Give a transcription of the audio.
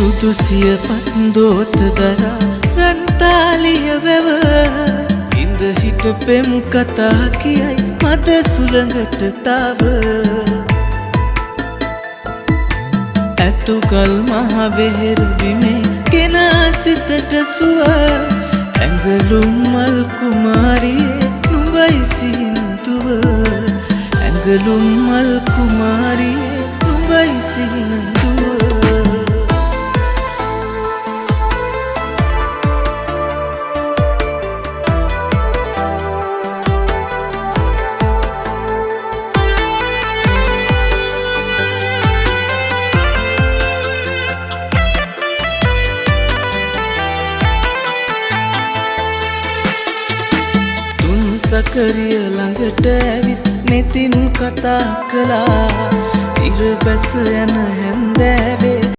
සුදුසිය පන්දෝත දරා රන්තාලිය වැව ඉඳ හිට පෙම් කතා කියයි මද සුළඟට තාව ඇතුකල් මහවෙහෙර බිමේ ගෙනා සිතට සුව ඇඟලුම් මල් කුමාරියේ නුඹයි සිහිනදුව ඇඟලුම් මල් කුමාරියේ නුඹයි සිහිනදුව සකරිය ළඟට ඇවිත් නෙතින් කතා කළා ඉර බැස යන හැන්දෑවේ